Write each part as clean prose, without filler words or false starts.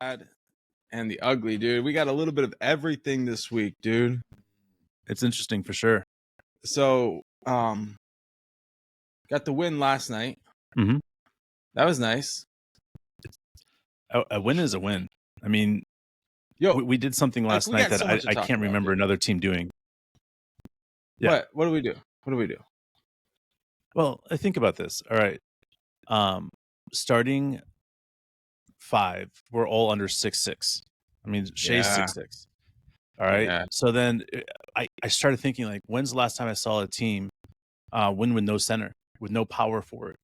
and the ugly, dude. We got a little bit of everything this week, dude. It's interesting for sure. So, got the win last night. Mm-hmm. That was nice. A win is a win. I mean, we did something last night that I can't remember another team doing. Yeah. What do we do? What do we do? Well, I think about this. All right. Starting 5, we're all under 6'6". I mean, Shai's 6'6". All right. Yeah. So then I started thinking, like, when's the last time I saw a team win with no center, with no power forward?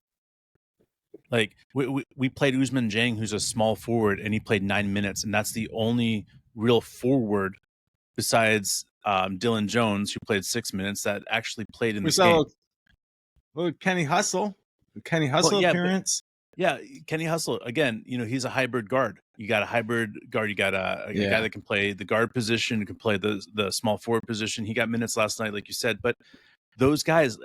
Like, we played Usman Jang, who's a small forward, and he played 9 minutes, and that's the only real forward besides Dylan Jones, who played 6 minutes, that actually played in this game. Well, Kenny Hustle appearance. Kenny Hustle, again, he's a hybrid guard. You got a hybrid guard. You got a guy that can play the guard position, can play the small forward position. He got minutes last night, like you said. But those guys,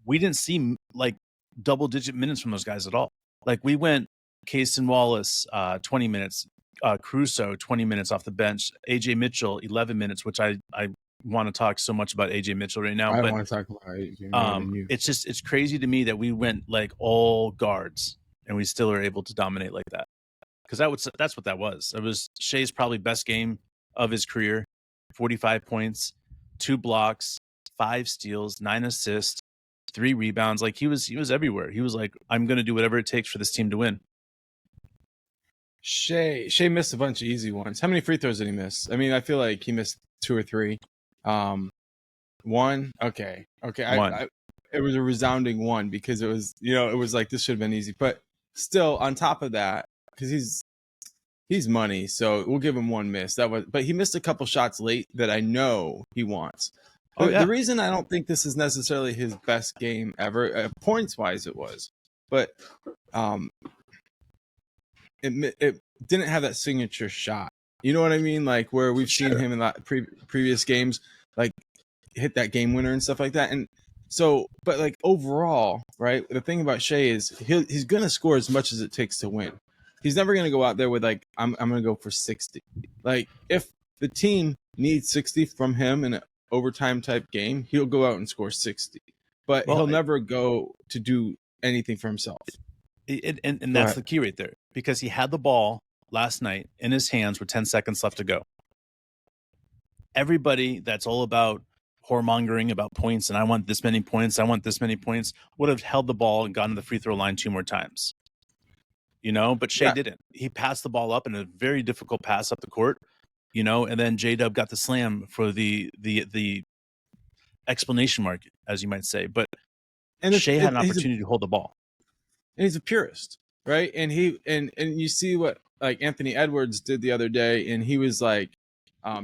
we didn't see like double-digit minutes from those guys at all. Like, we went Casey Wallace, 20 minutes, Caruso, 20 minutes off the bench, AJ Mitchell, 11 minutes, which I want to talk so much about AJ Mitchell right now. I want to talk about AJ. It's crazy to me that we went like all guards and we still are able to dominate like that. Because that's what that was. It was Shai's probably best game of his career. 45 points, 2 blocks, 5 steals, 9 assists, 3 rebounds. Like, he was everywhere. He was like, I'm going to do whatever it takes for this team to win. Shai missed a bunch of easy ones. How many free throws did he miss? I mean, I feel like he missed 2 or 3. 1. Okay. One. It was a resounding 1 because it was, it was like, this should have been easy. But still, on top of that, because he's money, so we'll give him 1 miss. But he missed a couple shots late that I know he wants. The reason I don't think this is necessarily his best game ever, points wise, it was, but it didn't have that signature shot. You know what I mean? Like, where we've seen him in previous games, like, hit that game winner and stuff like that. And so, but like, overall, right? The thing about Shai is he's going to score as much as it takes to win. He's never going to go out there with like, I'm going to go for 60. Like, if the team needs 60 from him in an overtime type game, he'll go out and score 60. But he'll never go to do anything for himself. And that's the key right there, because he had the ball last night in his hands with 10 seconds left to go. Everybody that's all about whoremongering about points, and I want this many points, would have held the ball and gone to the free throw line 2 more times. But Shai didn't. He passed the ball up in a very difficult pass up the court, and then J-Dub got the slam for the explanation mark, as you might say. But Shai had an opportunity to hold the ball. And he's a purist, right? And you see what like Anthony Edwards did the other day, and he was like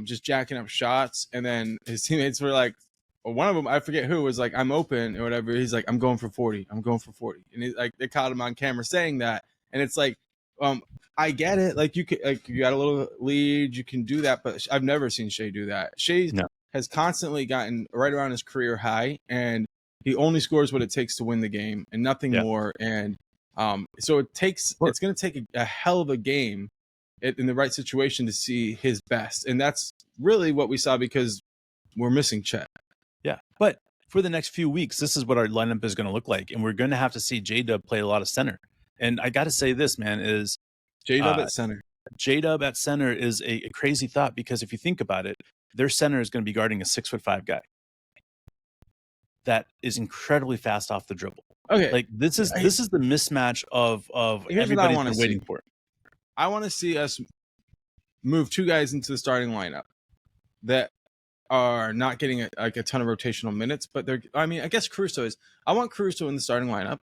just jacking up shots, and then his teammates were like, one of them, I forget who, was like, I'm open or whatever. He's like, I'm going for 40. And they caught him on camera saying that. And it's like, I get it. Like, you got a little lead, you can do that, but I've never seen Shai do that. Shai has constantly gotten right around his career high, and he only scores what it takes to win the game and nothing more. And so it's going to take a hell of a game in the right situation to see his best. And that's really what we saw, because we're missing Chet. Yeah. But for the next few weeks, this is what our lineup is going to look like. And we're going to have to see J-Dub play a lot of center. And I got to say this, man, is J-Dub at center. J-Dub at center is a crazy thought, because if you think about it, their center is going to be guarding a 6'5" guy that is incredibly fast off the dribble. Okay. Like, this is the mismatch of everybody's been waiting for. I want to see us move 2 guys into the starting lineup that are not getting a ton of rotational minutes, but I guess Caruso is. I want Caruso in the starting lineup,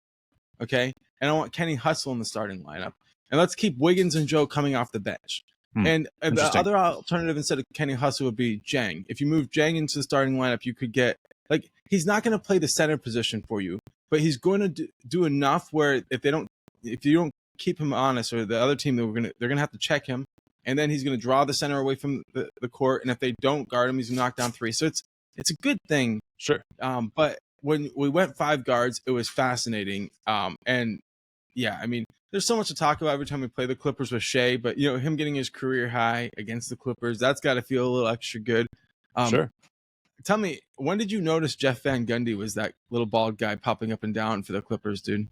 okay? And I want Kenny Hustle in the starting lineup. And let's keep Wiggins and Joe coming off the bench. And the other alternative instead of Kenny Hustle would be Jang. If you move Jang into the starting lineup, you could get, like, he's not going to play the center position for you, but he's going to do enough where if you don't keep him honest, or the other team, they're going to have to check him, and then he's going to draw the center away from the court, and if they don't guard him, he's going to knock down 3. So it's a good thing. Sure. But when we went 5 guards, it was fascinating. And yeah, I mean, there's so much to talk about every time we play the Clippers with Shai, but him getting his career high against the Clippers, that's got to feel a little extra good. Sure. Tell me, when did you notice Jeff Van Gundy was that little bald guy popping up and down for the Clippers, dude?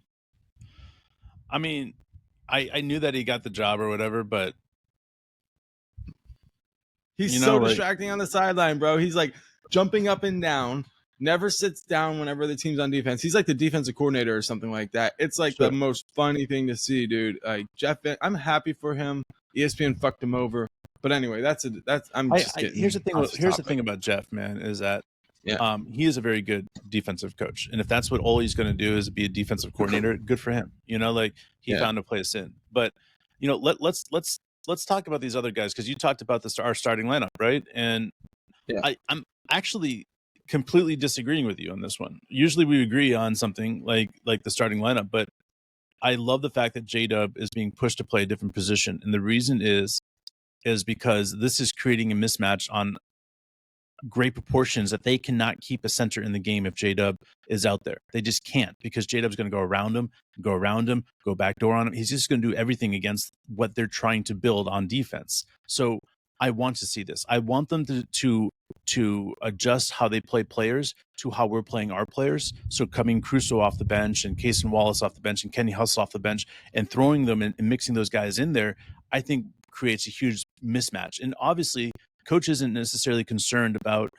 I mean, I knew that he got the job or whatever, but he's so distracting on the sideline, bro. He's like jumping up and down, never sits down whenever the team's on defense. He's like the defensive coordinator or something like that. It's like the most funny thing to see, dude. Like I'm happy for him. ESPN fucked him over. But anyway, I'm just kidding. Here's the thing about Jeff, man, is that he is a very good defensive coach. And if that's what all he's going to do is be a defensive coordinator, good for him. Like he found a place in. But let's talk about these other guys, because you talked about our starting lineup, right? And I'm actually completely disagreeing with you on this one. Usually we agree on something like the starting lineup, but I love the fact that J-Dub is being pushed to play a different position. And the reason is because this is creating a mismatch on great proportions that they cannot keep a center in the game if J-Dub is out there. They just can't, because J-Dub's going to go around him, go backdoor on him. He's just going to do everything against what they're trying to build on defense. So I want to see this. I want them to adjust how they play players to how we're playing our players. So coming Crusoe off the bench and Cason Wallace off the bench and Kenny Hustle off the bench and throwing them and mixing those guys in there, I think creates a huge mismatch. And obviously, coach isn't necessarily concerned about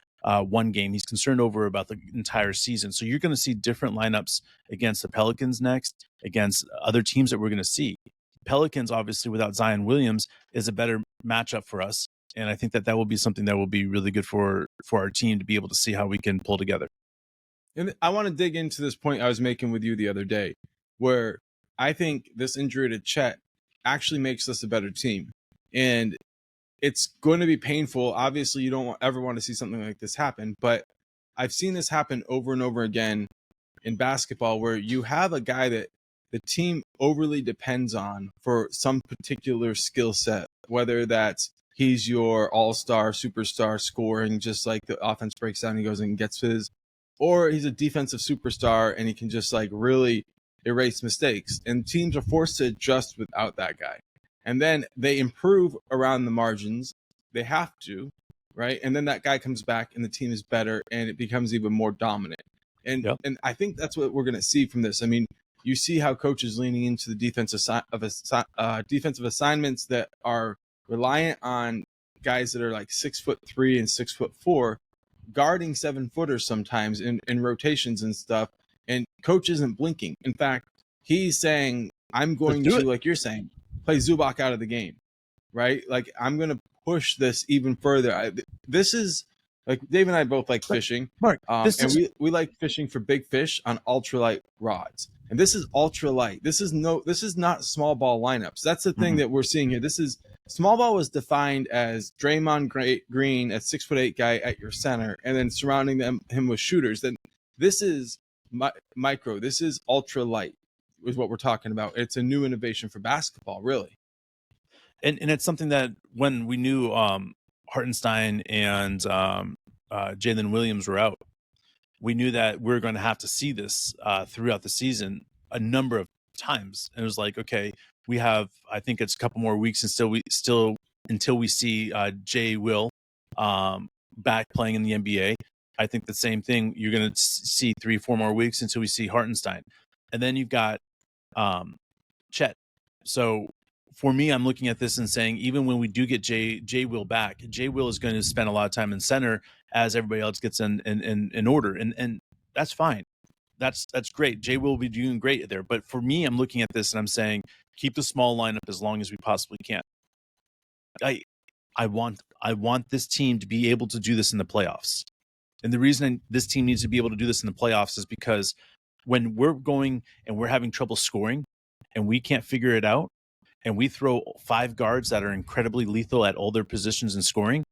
one game. He's concerned about the entire season. So you're going to see different lineups against the Pelicans next, against other teams that we're going to see. Pelicans, obviously, without Zion Williams, is a better matchup for us. And I think that will be something that will be really good for our team to be able to see how we can pull together. And I want to dig into this point I was making with you the other day, where I think this injury to Chet actually makes us a better team. And it's going to be painful. Obviously, you don't ever want to see something like this happen, but I've seen this happen over and over again in basketball, where you have a guy that the team overly depends on for some particular skill set, whether that's he's your all-star, superstar scoring, just like the offense breaks down, he goes and gets his, or he's a defensive superstar and he can just like really erase mistakes. And teams are forced to adjust without that guy. And then they improve around the margins. They have to, right? And then that guy comes back and the team is better and it becomes even more dominant. And I think that's what we're going to see from this. I mean, you see how coaches leaning into the defensive assignments that are reliant on guys that are like 6'3" and 6'4", guarding 7-footers sometimes in rotations and stuff. And coach isn't blinking. In fact, he's saying, I'm going to, like you're saying, play Zubac out of the game, right? Like, I'm going to push this even further. This is, like, Dave and I both like fishing. Mark, we like fishing for big fish on ultralight rods. And this is ultralight. This is not small ball lineups. That's the thing that we're seeing here. Small ball was defined as Draymond Green, a 6'8" guy at your center, and then surrounding him with shooters. Then this is micro. This is ultralight, is what we're talking about. It's a new innovation for basketball, really. And it's something that when we knew Hartenstein and Jalen Williams were out, we knew that we were going to have to see this throughout the season a number of times. And it was like, okay, we have, I think it's a couple more weeks until we see Jay Will back playing in the NBA. I think the same thing. You're going to see 3-4 more weeks until we see Hartenstein. And then you've got Chet. So for me, I'm looking at this and saying, even when we do get Jay Will back, Jay Will is going to spend a lot of time in center as everybody else gets in order. And that's fine. That's great. Jay will be doing great there. But for me, I'm looking at this and I'm saying, keep the small lineup as long as we possibly can. I want this team to be able to do this in the playoffs. And the reason this team needs to be able to do this in the playoffs is because when we're going and we're having trouble scoring and we can't figure it out, and we throw 5 guards that are incredibly lethal at all their positions in scoring,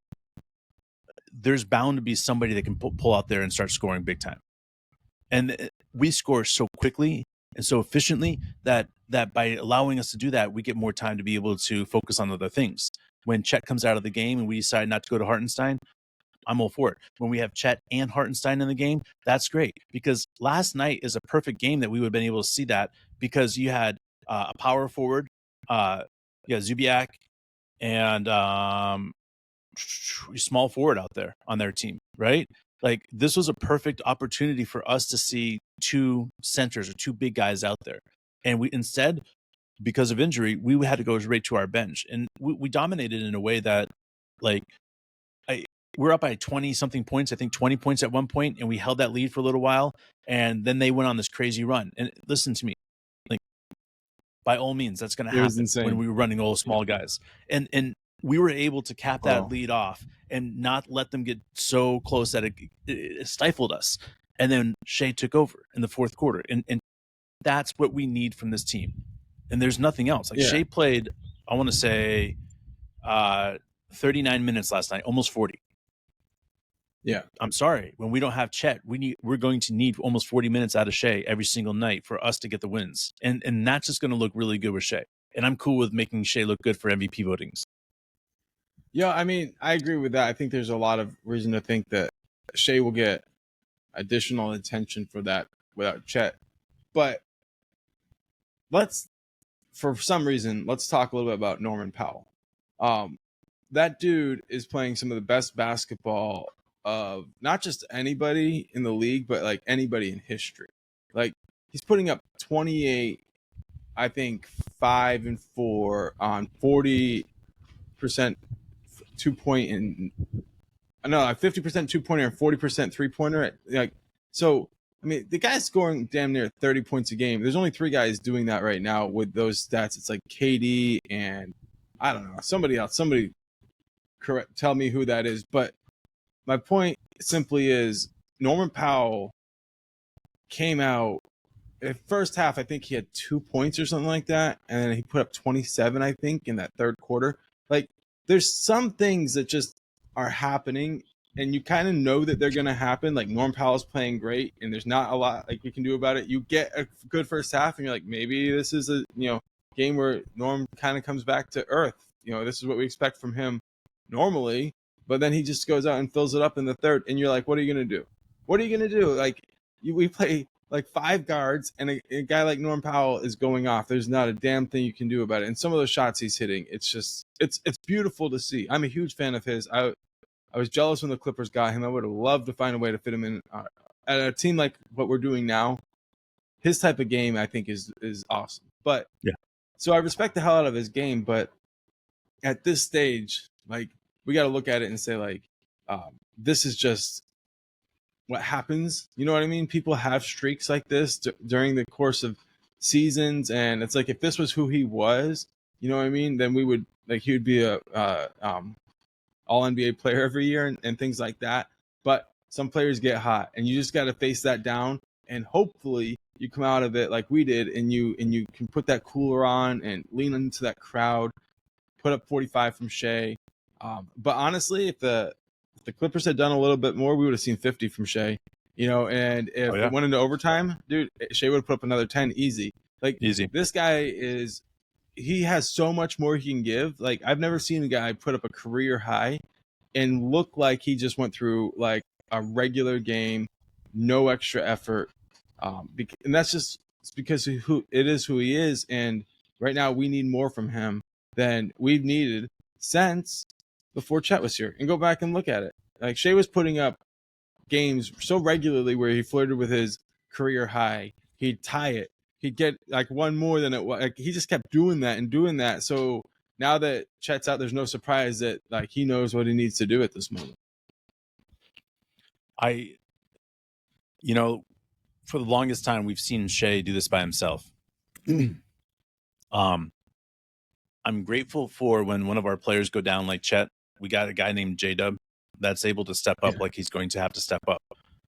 there's bound to be somebody that can pull out there and start scoring big time. And we score so quickly and so efficiently that by allowing us to do that, we get more time to be able to focus on other things. When Chet comes out of the game and we decide not to go to Hartenstein, I'm all for it. When we have Chet and Hartenstein in the game, that's great, because last night is a perfect game that we would have been able to see that, because you had a power forward, Zubiak, and small forward out there on their team, right? Like this was a perfect opportunity for us to see two centers or two big guys out there. And we instead, because of injury, we had to go right to our bench. And we dominated in a way that like we're up by 20 something points, I think 20 points at one point, and we held that lead for a little while. And then they went on this crazy run. And listen to me, like by all means, that's going to happen when we were running all small guys. And we were able to cap that lead off and not let them get so close that it stifled us. And then Shai took over in the fourth quarter. And that's what we need from this team. And there's nothing else. Like Shai played, I want to say 39 minutes last night, almost 40. Yeah. I'm sorry. When we don't have Chet, we're going to need almost 40 minutes out of Shai every single night for us to get the wins. And that's just going to look really good with Shai. And I'm cool with making Shai look good for MVP votings. Yeah, I mean, I agree with that. I think there's a lot of reason to think that Shai will get additional attention for that without Chet. But for some reason, let's talk a little bit about Norman Powell. That dude is playing some of the best basketball of not just anybody in the league, but like anybody in history. Like he's putting up 28, I think 5 and 4 on 40% 2-point and 50% 2-pointer and 40% 3-pointer. Like so. I mean, the guy's scoring damn near 30 points a game. There's only 3 guys doing that right now with those stats. It's like KD and I don't know, somebody else. Somebody tell me who that is. But my point simply is Norman Powell came out at first half. I think he had 2 points or something like that. And then he put up 27, I think, in that third quarter. Like there's some things that just are happening. And you kind of know that they're going to happen. Like Norm Powell's playing great, and there's not a lot like you can do about it. You get a good first half, and you're like, maybe this is a game where Norm kind of comes back to earth. This is what we expect from him normally. But then he just goes out and fills it up in the third, and you're like, what are you going to do? What are you going to do? Like we play like 5 guards, and a guy like Norm Powell is going off. There's not a damn thing you can do about it. And some of those shots he's hitting, it's just it's beautiful to see. I'm a huge fan of his. I was jealous when the Clippers got him. I would have loved to find a way to fit him in at a team like what we're doing now. His type of game, I think, is awesome. But so I respect the hell out of his game. But at this stage, like we got to look at it and say, like, this is just what happens. You know what I mean? People have streaks like this during the course of seasons, and it's like if this was who he was, you know what I mean? Then he would be a all NBA player every year and things like that. But some players get hot, and you just got to face that down. And hopefully you come out of it like we did, and you can put that cooler on and lean into that crowd, put up 45 from Shai. But honestly, if the Clippers had done a little bit more, we would have seen 50 from Shai. And if it went into overtime, dude, Shai would have put up another 10 easy. Like easy. This guy he has so much more he can give. Like I've never seen a guy put up a career high and look like he just went through like a regular game, no extra effort. And that's just because who he is. And right now we need more from him than we've needed since before Chet was here. And go back and look at it. Like Shai was putting up games so regularly where he flirted with his career high. He'd tie it. He'd get like one more than it was. Like he just kept doing that. So now that Chet's out, there's no surprise that like he knows what he needs to do at this moment. For the longest time, we've seen Shai do this by himself. I'm grateful for when one of our players go down like Chet. We got a guy named J-Dub that's able to step up like he's going to have to step up.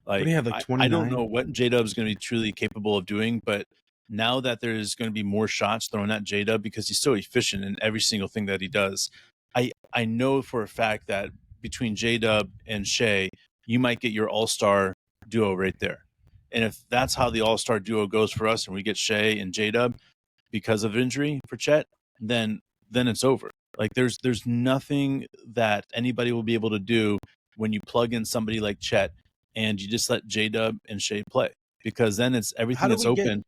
Like, he have like 29? I don't know what J-Dub is going to be truly capable of doing, but now that there's going to be more shots thrown at J-Dub because he's so efficient in every single thing that he does, I know for a fact that between J-Dub and Shai, you might get your all-star duo right there. And if that's how the all-star duo goes for us and we get Shai and J-Dub because of injury for Chet, then it's over. Like there's nothing that anybody will be able to do when you plug in somebody like Chet and you just let J-Dub and Shai play, because then it's everything that's open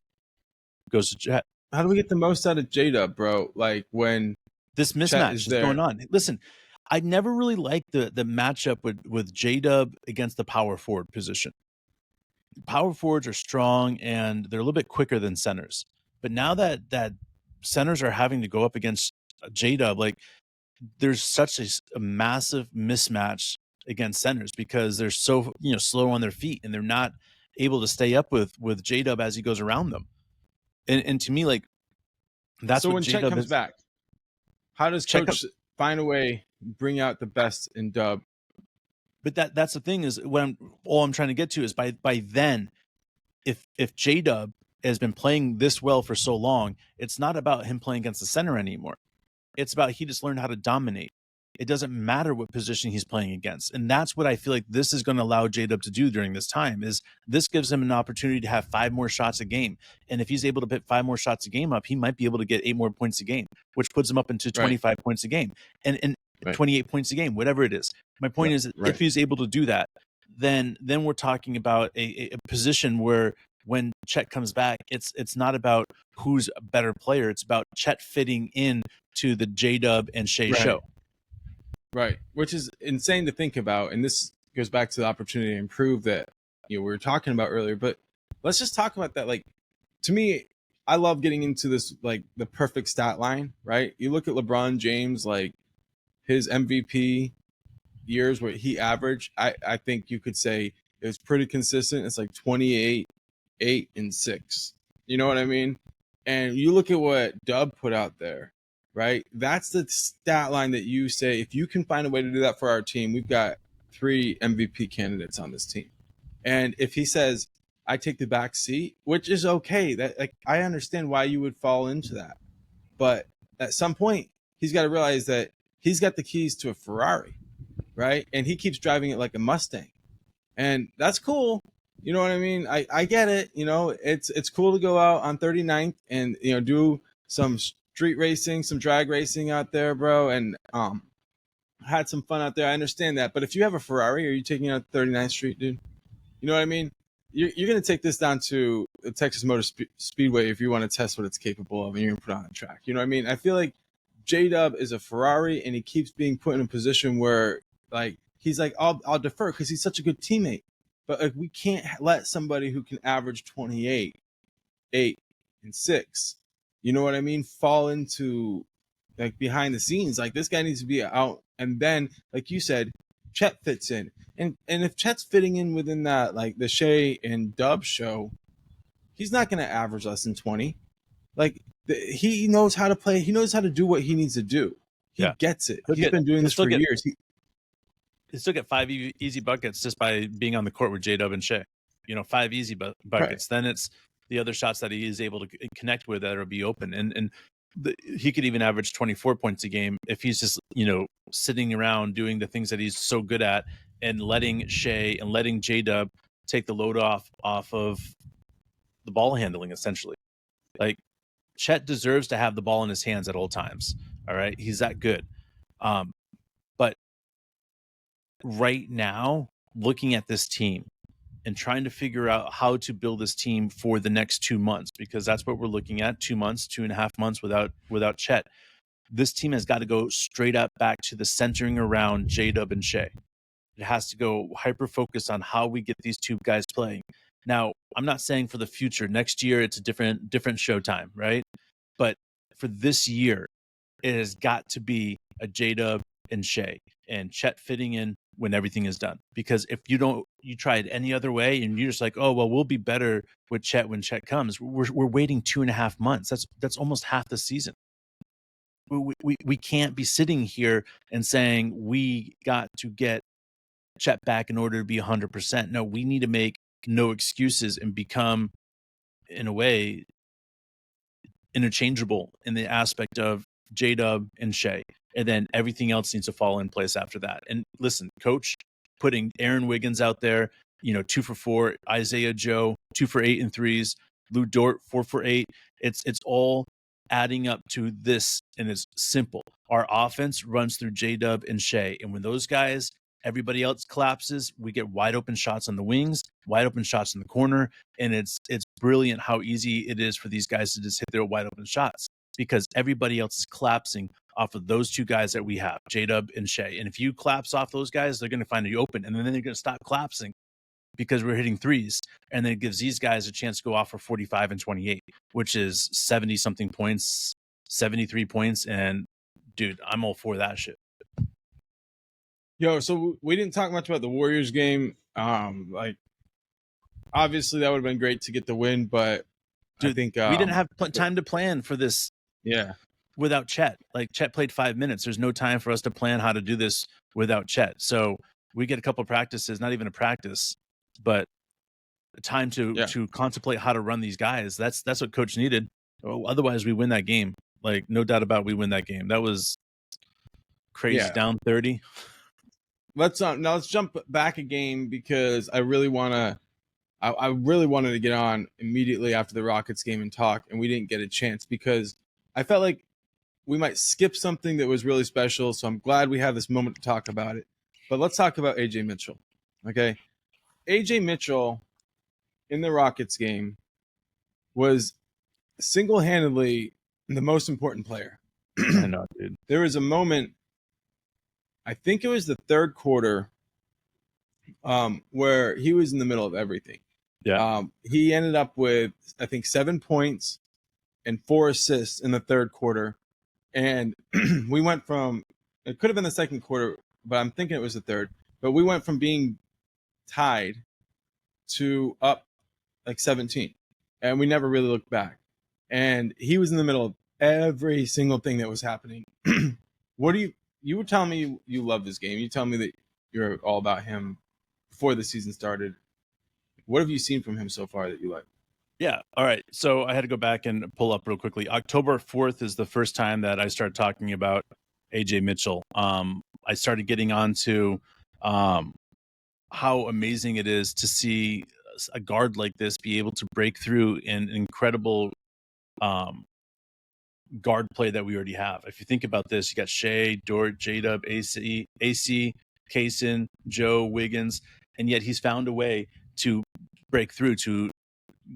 goes to Chet. how do we get the most out of J-Dub, bro? Like when This Chet mismatch is is going there. on. Listen, I never really liked the matchup with J-Dub against the power forward position. Power forwards are strong and they're a little bit quicker than centers. But now that centers are having to go up against J-Dub, like there's such a massive mismatch against centers because they're so slow on their feet and they're not able to stay up with J-Dub as he goes around them. And to me, like that's So what when Chet J-Dub comes is. back, how does Check up, Coach find a way bring out the best in Dub? but that's the thing is what I'm trying to get to is by then, if J-Dub has been playing this well for so long, it's not about him playing against the center anymore. It's about he just learned how to dominate. It doesn't matter what position he's playing against. And that's what I feel like this is going to allow J-Dub to do during this time is this gives him an opportunity to have 5 more shots a game. And if he's able to put 5 more shots a game up, he might be able to get 8 more points a game, which puts him up into 25 points a game and Right. 28 points a game, whatever it is. My point is if he's able to do that, then we're talking about a position where when Chet comes back, it's not about who's a better player. It's about Chet fitting in to the J-Dub and Shai show. Right. Which is insane to think about. And this goes back to the opportunity to improve that we were talking about earlier. But let's just talk about that. Like, to me, I love getting into this, like the perfect stat line, right? You look at LeBron James, like his MVP years where he averaged, I think you could say it was pretty consistent. It's like 28, 8, and 6. You know what I mean? And you look at what Dub put out there, right? That's the stat line that you say, if you can find a way to do that for our team, we've got 3 MVP candidates on this team. And if he says, I take the back seat, which is okay, that like I understand why you would fall into that. But at some point, he's got to realize that he's got the keys to a Ferrari, right? And he keeps driving it like a Mustang. And that's cool. You know what I mean? I get it. It's cool to go out on 39th and do some street racing, some drag racing out there, bro. And had some fun out there. I understand that. But if you have a Ferrari, are you taking it out 39th Street, dude? You know what I mean? You're going to take this down to the Texas Motor Speedway if you want to test what it's capable of, and you're going to put it on the track. You know what I mean? I feel like J-Dub is a Ferrari, and he keeps being put in a position where, like, he's like, I'll defer because he's such a good teammate. But like, we can't let somebody who can average 28, 8, and 6, you know what I mean, fall into like behind the scenes. Like, this guy needs to be out. And then, like you said, Chet fits in. And if Chet's fitting in within that, like the Shai and Dub show, he's not going to average less than 20. Like, he knows how to play. He knows how to do what he needs to do. He gets it. He's been doing this for years. He still get 5 easy buckets just by being on the court with J-Dub and Shai. 5 easy buckets. Right. Then it's the other shots that he is able to connect with that will be open. And he could even average 24 points a game if he's just, sitting around doing the things that he's so good at and letting Shai and letting J-Dub take the load off of the ball handling, essentially. Like, Chet deserves to have the ball in his hands at all times. All right. He's that good. But right now, looking at this team and trying to figure out how to build this team for the next 2 months, because that's what we're looking at, 2 months, 2.5 months without Chet. This team has got to go straight up back to the centering around J-Dub and Shai. It has to go hyper focused on how we get these two guys playing. Now, I'm not saying for the future. Next year, it's a different showtime, right? But for this year, it has got to be a J-Dub and Shai and Chet fitting in when everything is done. Because if you try it any other way and you're just like, oh, well, we'll be better with Chet when Chet comes. We're waiting 2.5 months. That's almost half the season. We can't be sitting here and saying we got to get Chet back in order to be 100%. No, we need to make no excuses and become, in a way, interchangeable in the aspect of J-Dub and Shai. And then everything else needs to fall in place after that. And listen, coach, putting Aaron Wiggins out there, 2 for 4, Isaiah Joe, 2 for 8 in threes, Lou Dort, 4 for 8. It's all adding up to this, and it's simple. Our offense runs through J-Dub and Shai. And when those guys, everybody else collapses, we get wide open shots on the wings, wide open shots in the corner, and it's brilliant how easy it is for these guys to just hit their wide open shots because everybody else is collapsing off of those two guys that we have, J-Dub and Shai. And if you collapse off those guys, they're going to find you open, and then they're going to stop collapsing because we're hitting threes. And then it gives these guys a chance to go off for 45 and 28, which is 70-something points, 73 points. And, dude, I'm all for that shit. Yo, so we didn't talk much about the Warriors game. Like, obviously, that would have been great to get the win, but dude, I think we didn't have time to plan for this. Yeah. Without Chet. Like, Chet played 5 minutes. There's no time for us to plan how to do this without Chet. So we get a couple of practices, not even a practice, but time to contemplate how to run these guys. That's what coach needed. Otherwise, we win that game. Like, no doubt about it, we win that game. That was crazy. Yeah. Down 30. Let's jump back a game because I really wanted to get on immediately after the Rockets game and talk, and we didn't get a chance because I felt like we might skip something that was really special. So I'm glad we have this moment to talk about it. But let's talk about AJ Mitchell. Okay. AJ Mitchell in the Rockets game was single-handedly the most important player. I know, dude. There was a moment, I think it was the third quarter, where he was in the middle of everything. Yeah. He ended up with, I think, 7 points and 4 assists in the third quarter. And we went from, it could have been the second quarter, but I'm thinking it was the third. But we went from being tied to up like 17. And we never really looked back. And he was in the middle of every single thing that was happening. What do you were telling me you love this game. You tell me that you're all about him before the season started. What have you seen from him so far that you like? Yeah. All right. So I had to go back and pull up real quickly. October 4th is the first time that I started talking about AJ Mitchell. I started getting onto how amazing it is to see a guard like this be able to break through in incredible guard play that we already have. If you think about this, you got Shai, Dort, J-Dub, AC, Kaysen, Joe, Wiggins, and yet he's found a way to break through, to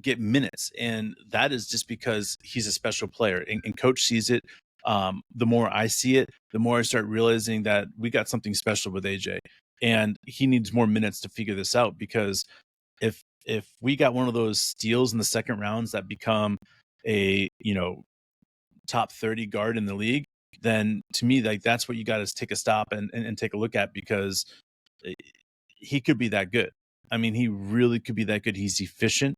get minutes. And that is just because he's a special player. And coach sees it. The more I see it, the more I start realizing that we got something special with AJ. And he needs more minutes to figure this out, because if we got one of those steals in the second rounds that become a, top 30 guard in the league, then to me, like, that's what you got to take a stop and take a look at, because he could be that good. I mean, he really could be that good. He's efficient.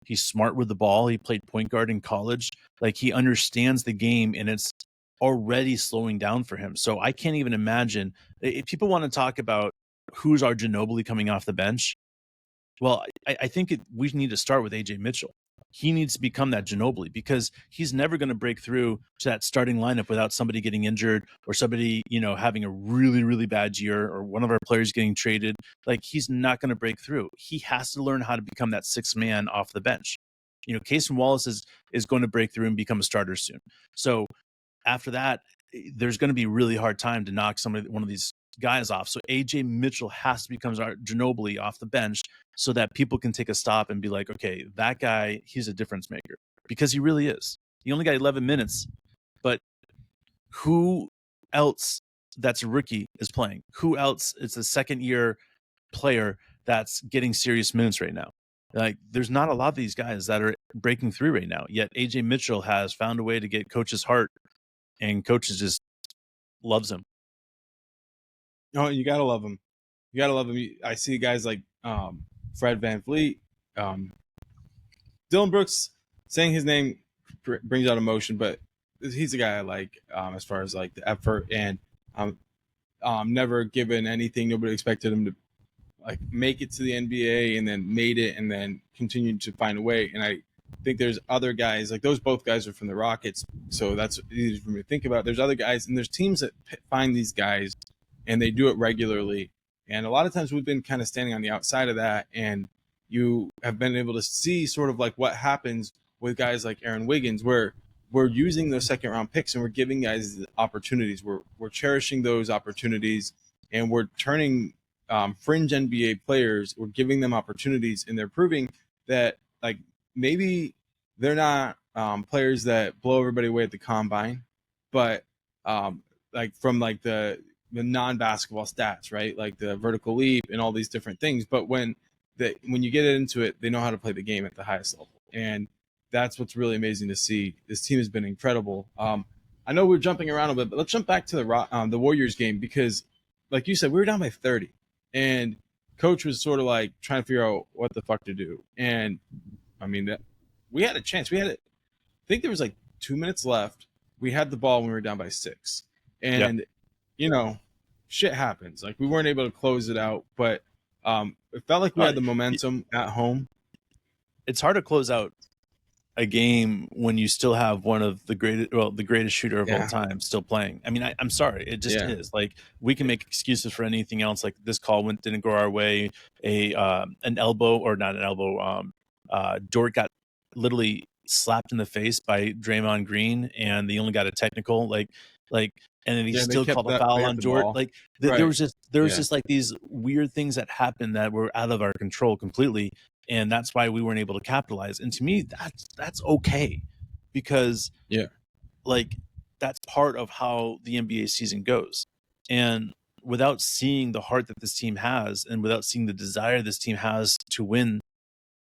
He's smart with the ball. He played point guard in college. Like, he understands the game, and it's already slowing down for him. So I can't even imagine if people want to talk about who's our Ginobili coming off the bench. Well, I think we need to start with AJ Mitchell. He needs to become that Ginobili, because he's never going to break through to that starting lineup without somebody getting injured, or somebody, having a really, really bad year, or one of our players getting traded. Like, he's not going to break through. He has to learn how to become that sixth man off the bench. Kaysen Wallace is going to break through and become a starter soon. So after that, there's going to be a really hard time to knock one of these guys off. So AJ Mitchell has to become our Ginobili off the bench, so that people can take a stop and be like, okay, that guy, he's a difference maker, because he really is. He only got 11 minutes, but who else that's a rookie is playing? Who else is a second year player that's getting serious minutes right now? Like, there's not a lot of these guys that are breaking through right now, yet AJ Mitchell has found a way to get coach's heart, and coaches just loves him. No, you gotta love him. You gotta love him. I see guys like Fred VanVleet, Dylan Brooks. Saying his name brings out emotion, but he's a guy I like as far as like the effort, and never given anything. Nobody expected him to like make it to the NBA, and then made it, and then continued to find a way. And I think there's other guys like those. Both guys are from the Rockets, so that's easy for me to think about. There's other guys, and there's teams that find these guys, and they do it regularly. And a lot of times we've been kind of standing on the outside of that, and you have been able to see sort of like what happens with guys like Aaron Wiggins, where we're using those second round picks and we're giving guys the opportunities. We're cherishing those opportunities, and we're turning fringe NBA players. We're giving them opportunities, and they're proving that like maybe they're not players that blow everybody away at the combine, but like from like the non-basketball stats, right? Like the vertical leap and all these different things. But when you get into it, they know how to play the game at the highest level, and that's what's really amazing to see. This team has been incredible. I know we're jumping around a bit, but let's jump back to the Warriors game because, like you said, we were down by 30, and coach was sort of like trying to figure out what the fuck to do. And I mean that we had a chance. I think there was like 2 minutes left. We had the ball when we were down by 6, and you know, shit happens. Like we weren't able to close it out, but it felt like we had the momentum at home. It's hard to close out a game when you still have one of the greatest shooter of all time still playing. I mean, I'm sorry, it just is. Like we can make excuses for anything else. Like this call didn't go our way. An elbow or not an elbow. Dort got literally slapped in the face by Draymond Green, and they only got a technical. Like, and then he still called a foul on Dort. Like there was just like these weird things that happened that were out of our control completely. And that's why we weren't able to capitalize. And to me, that's okay, because like that's part of how the NBA season goes. And without seeing the heart that this team has, and without seeing the desire this team has to win,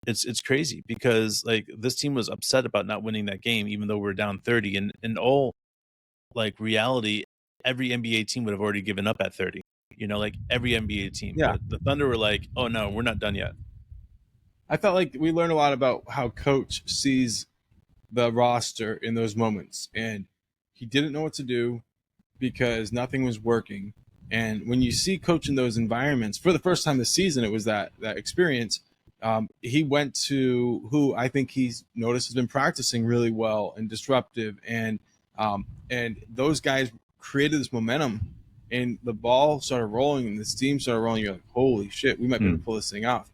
it's crazy, because like this team was upset about not winning that game, even though we're down 30. And in all like reality, every NBA team would have already given up at 30. You know, like every NBA team. Yeah. But the Thunder were like, oh no, we're not done yet. I felt like we learned a lot about how coach sees the roster in those moments, and he didn't know what to do because nothing was working. And when you see coach in those environments for the first time this season, it was that experience. He went to who I think he's noticed has been practicing really well and disruptive, and those guys created this momentum, and the ball started rolling, and this team started rolling. You're like, holy shit, we might be able to pull this thing off.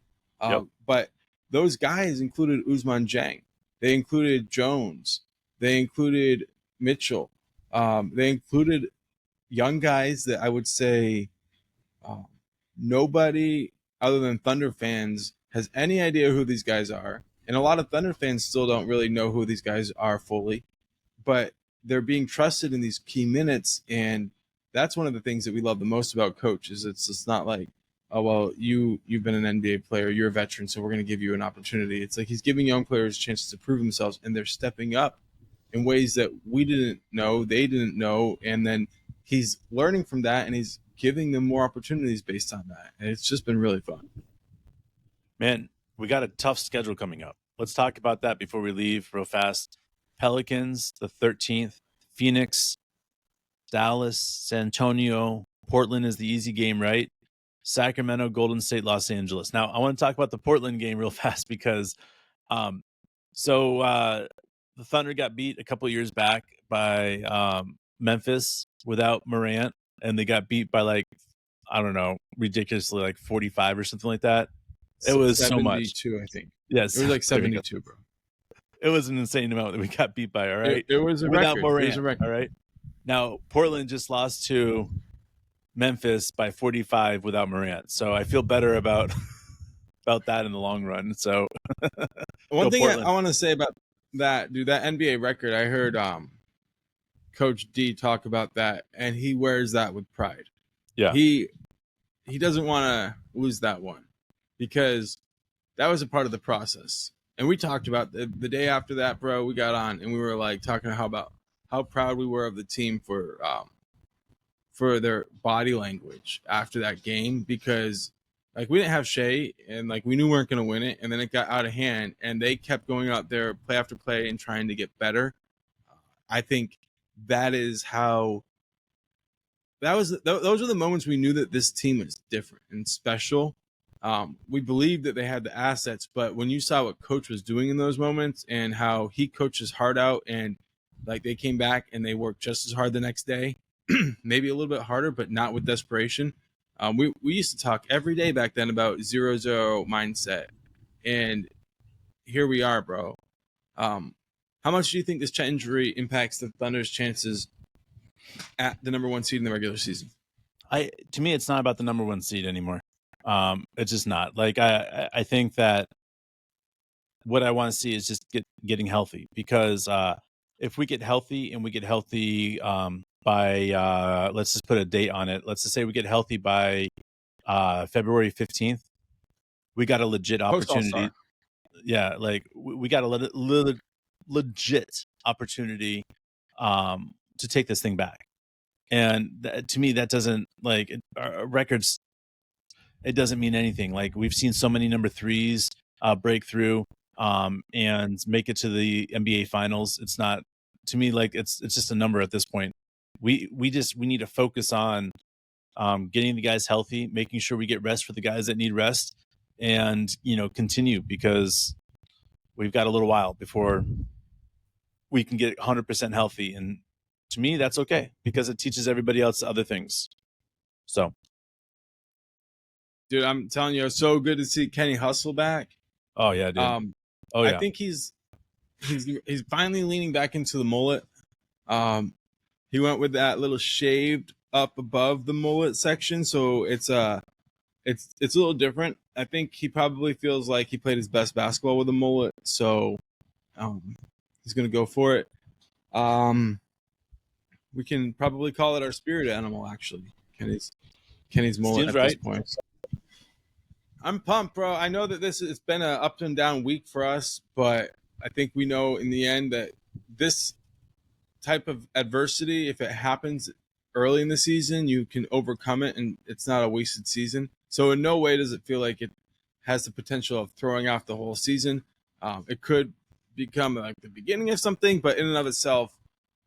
But those guys included Ousmane Dieng. They included Jones. They included Mitchell. They included young guys that I would say nobody other than Thunder fans has any idea who these guys are. And a lot of Thunder fans still don't really know who these guys are fully. But they're being trusted in these key minutes. And that's one of the things that we love the most about coach is it's not like, oh, well, you've been an NBA player, you're a veteran, so we're going to give you an opportunity. It's like he's giving young players chances to prove themselves, and they're stepping up in ways that we didn't know, they didn't know, and then he's learning from that, and he's giving them more opportunities based on that. And it's just been really fun. Man, we got a tough schedule coming up. Let's talk about that before we leave real fast. Pelicans, the 13th, Phoenix, Dallas, San Antonio, Portland is the easy game, right? Sacramento, Golden State, Los Angeles. Now, I want to talk about the Portland game real fast because the Thunder got beat a couple years back by Memphis without Morant, and they got beat by like, I don't know, ridiculously like 45 or something like that. It was so much. 72, I think. Yes. It was like 72, bro. It was an insane amount that we got beat by, all right? It was a without record. Morant, It was a record. all right? Now, Portland just lost to Memphis by 45 without Morant. So I feel better about that in the long run. So one thing I want to say about that, dude, that NBA record, I heard Coach D talk about that, and he wears that with pride. Yeah. He doesn't want to lose that one because that was a part of the process. And we talked about the day after that, bro, we got on and we were like talking about how proud we were of the team for their body language after that game, because like we didn't have Shai and like we knew we weren't going to win it, and then it got out of hand and they kept going out there play after play and trying to get better. I think that is how those are the moments we knew that this team is different and special. We believed that they had the assets, but when you saw what coach was doing in those moments and how he coached his heart out, and like they came back and they worked just as hard the next day, maybe a little bit harder, but not with desperation. We used to talk every day back then about 0-0 mindset, and here we are, bro. How much do you think this injury impacts the Thunder's chances at the number 1 seed in the regular season? To me, it's not about the number 1 seed anymore. It's just not. Like I think that what I want to see is just getting healthy, because if we get healthy and we get healthy by let's just put a date on it. Let's just say we get healthy by February 15th. We got a legit opportunity. Yeah, like we got a legit opportunity to take this thing back. And to me, that doesn't like records. It doesn't mean anything. Like, we've seen so many number threes break through and make it to the NBA finals. It's not, to me, like it's just a number at this point. We need to focus on getting the guys healthy, making sure we get rest for the guys that need rest, and continue, because we've got a little while before we can get 100% healthy. And to me, that's okay, because it teaches everybody else other things. So, dude, I'm telling you, it's so good to see Kenny Hustle back. Oh yeah, dude. I think he's finally leaning back into the mullet. He went with that little shaved up above the mullet section, so it's a little different. I think he probably feels like he played his best basketball with a mullet, so he's gonna go for it. We can probably call it our spirit animal, actually. Kenny's mullet at this point. I'm pumped, bro. I know that it's been an up and down week for us, but I think we know in the end that this type of adversity, if it happens early in the season, you can overcome it, and it's not a wasted season. So in no way does it feel like it has the potential of throwing off the whole season. It could become like the beginning of something, but in and of itself,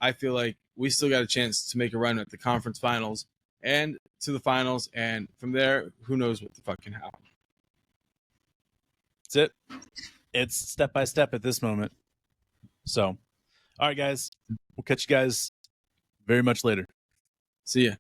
I feel like we still got a chance to make a run at the conference finals and to the finals, and from there, who knows what the fuck can happen. That's it. It's step by step at this moment. So, all right, guys, we'll catch you guys very much later. See ya.